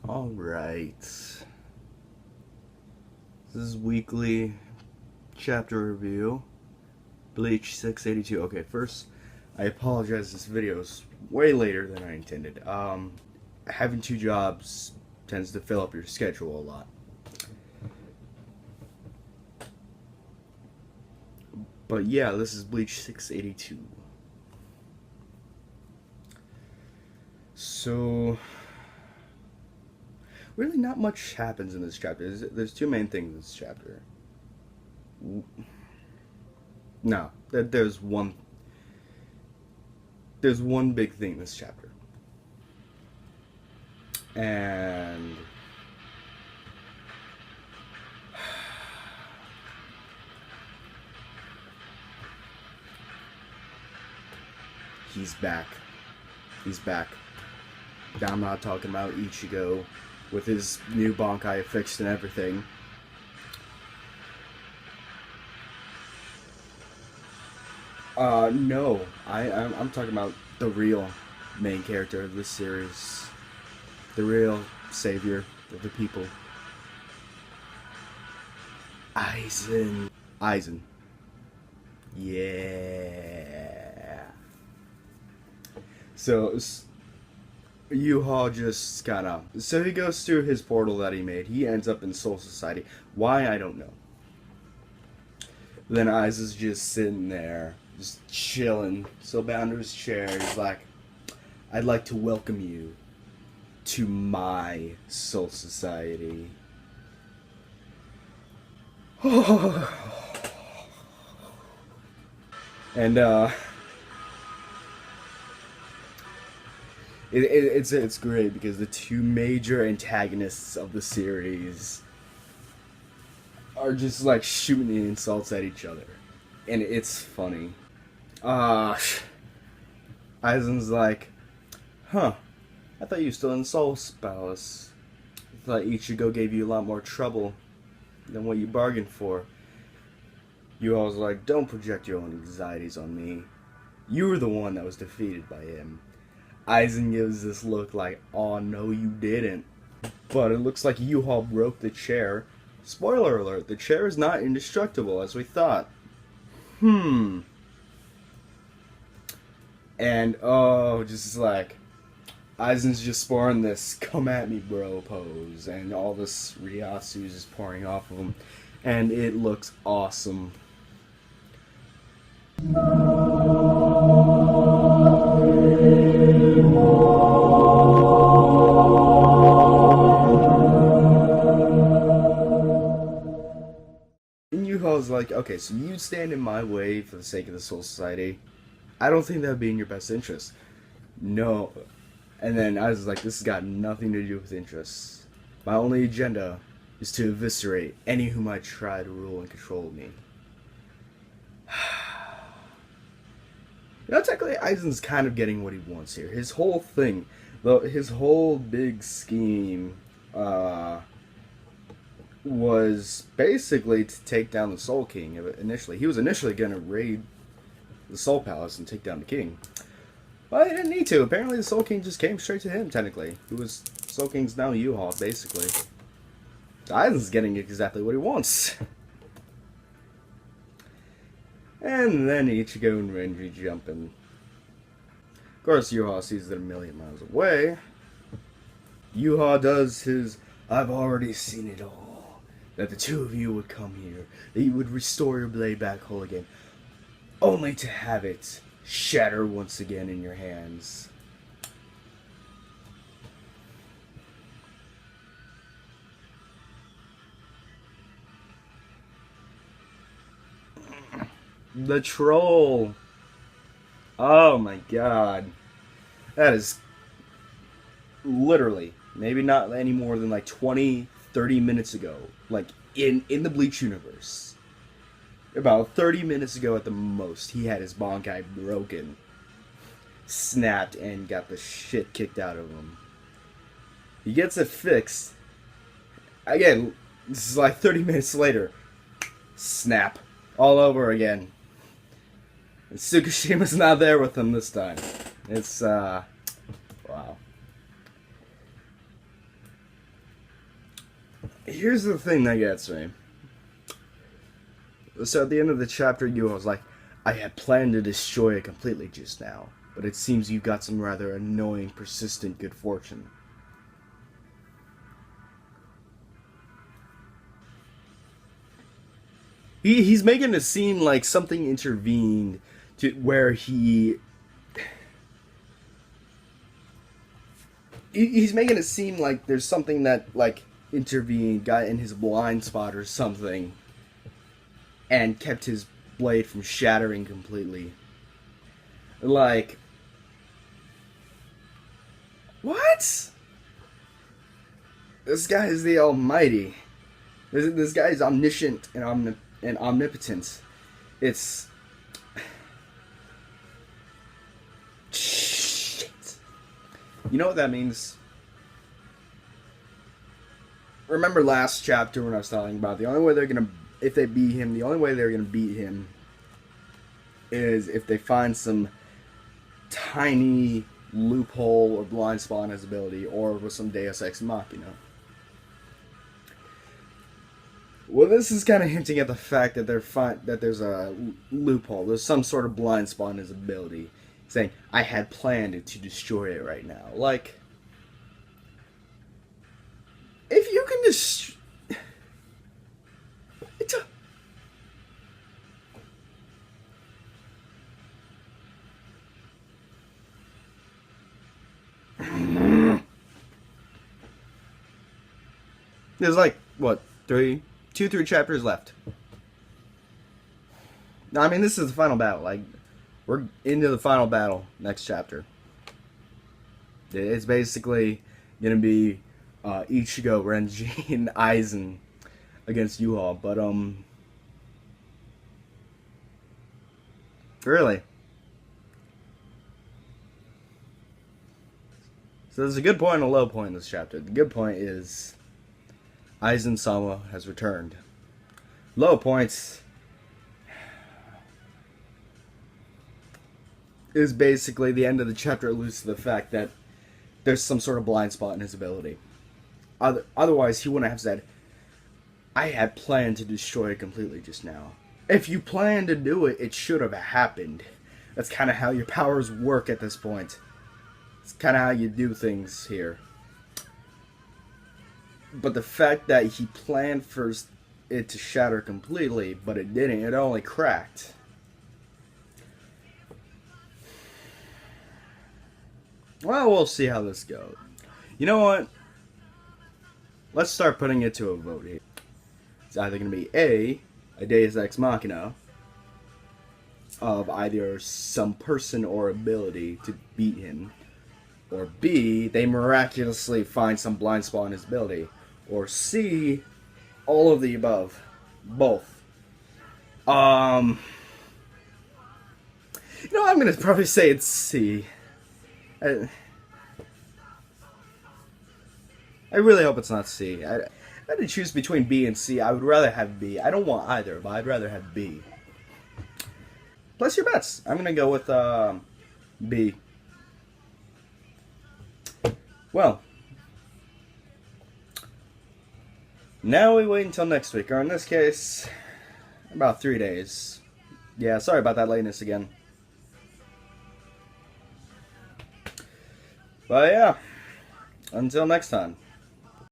Alright. This is weekly chapter review. Bleach 682. Okay, first, I apologize, this video is way later than I intended. Having two jobs tends to fill up your schedule a lot. But yeah, this is Bleach 682. So, really not much happens in this chapter. There's two main things in this chapter. No, there's one big thing in this chapter. And he's back. He's back. I'm not talking about Ichigo with his new Bankai fixed and everything. No. I'm talking about the real main character of this series. The real savior of the people. Aizen. Aizen. Yeah. So Ywach just kinda... So he goes through his portal that he made. He ends up in Soul Society. Why, I don't know. Then Aizen's just sitting there, just chilling, so bound to his chair. He's like, I'd like to welcome you to my Soul Society. And, It's great because the two major antagonists of the series are just like shooting insults at each other, and it's funny. Aizen's like, huh, I thought you were still in Soul Palace. I thought Ichigo gave you a lot more trouble than what you bargained for. You always like, don't project your own anxieties on me. You were the one that was defeated by him. Aizen gives this look like, oh no you didn't. But it looks like Ywach broke the chair. Spoiler alert, the chair is not indestructible as we thought. And just like, Aizen's just sporting this come at me bro pose, and all this Ryatsu is just pouring off of him, and it looks awesome. And Yuha's like, okay, so you'd stand in my way for the sake of the Soul Society. I don't think that would be in your best interest. No. And then I was like, this has got nothing to do with interests. My only agenda is to eviscerate any who might try to rule and control me. You know, technically, Aizen's kind of getting what he wants here. His whole thing, his whole big scheme, was basically to take down the Soul King. Initially, he was initially going to raid the Soul Palace and take down the King, but he didn't need to. Apparently, the Soul King just came straight to him. Technically, who was Soul King's now Ywach, basically. Aizen's getting exactly what he wants. And then Ichigo and Renji jump in. Of course, Ywach sees it a million miles away. Ywach does his, I've already seen it all. That the two of you would come here. That you would restore your blade back whole again. Only to have it shatter once again in your hands. The troll. Oh my god. That is literally, maybe not any more than like 20, 30 minutes ago. Like, in the Bleach universe. About 30 minutes ago at the most, he had his Bankai broken. Snapped and got the shit kicked out of him. He gets it fixed. Again, this is like 30 minutes later. Snap. All over again. And Tsukishima's not there with him this time. It's, wow. Here's the thing that gets me. So at the end of the chapter, Ywach was like, I had planned to destroy it completely just now, but it seems you got some rather annoying, persistent good fortune. He's making it seem like something intervened to where he's making it seem like there's something that like intervened, got in his blind spot or something, and kept his blade from shattering completely. Like, what? This guy is the Almighty. This guy is omniscient and omnipotent. It's shit. You know what that means? Remember last chapter when I was talking about the only way they're gonna, if they beat him, the only way they're gonna beat him is if they find some tiny loophole or blind spot in his ability, or with some Deus Ex Machina. Well, this is kind of hinting at the fact that that there's a loophole, there's some sort of blind spot in his ability, saying, I had planned to destroy it right now. Like, if you can just... There's like, what, 3 chapters left. No, I mean, this is the final battle. Like, we're into the final battle next chapter. It's basically gonna be Ichigo, Renji, and Aizen against Ywach. But really. So there's a good point and a low point in this chapter. The good point is AIZEN-SAMA has returned. Low points is basically the end of the chapter alludes to the fact that there's some sort of blind spot in his ability. Otherwise, he wouldn't have said, I had planned to destroy it completely just now. If you planned to do it, it should have happened. That's kind of how your powers work at this point. It's kind of how you do things here. But the fact that he planned for it to shatter completely, but it didn't, it only cracked. Well, we'll see how this goes. You know what? Let's start putting it to a vote here. It's either going to be A Deus Ex Machina of either some person or ability to beat him, or B, they miraculously find some blind spot in his ability, or C, all of the above. Both. You know, I'm going to probably say it's C. I really hope it's not C. I had to choose between B and C. I would rather have B. I don't want either, but I'd rather have B. Place your bets. I'm going to go with B. Well, now we wait until next week, or in this case, about 3 days. Yeah, sorry about that lateness again. But yeah, until next time.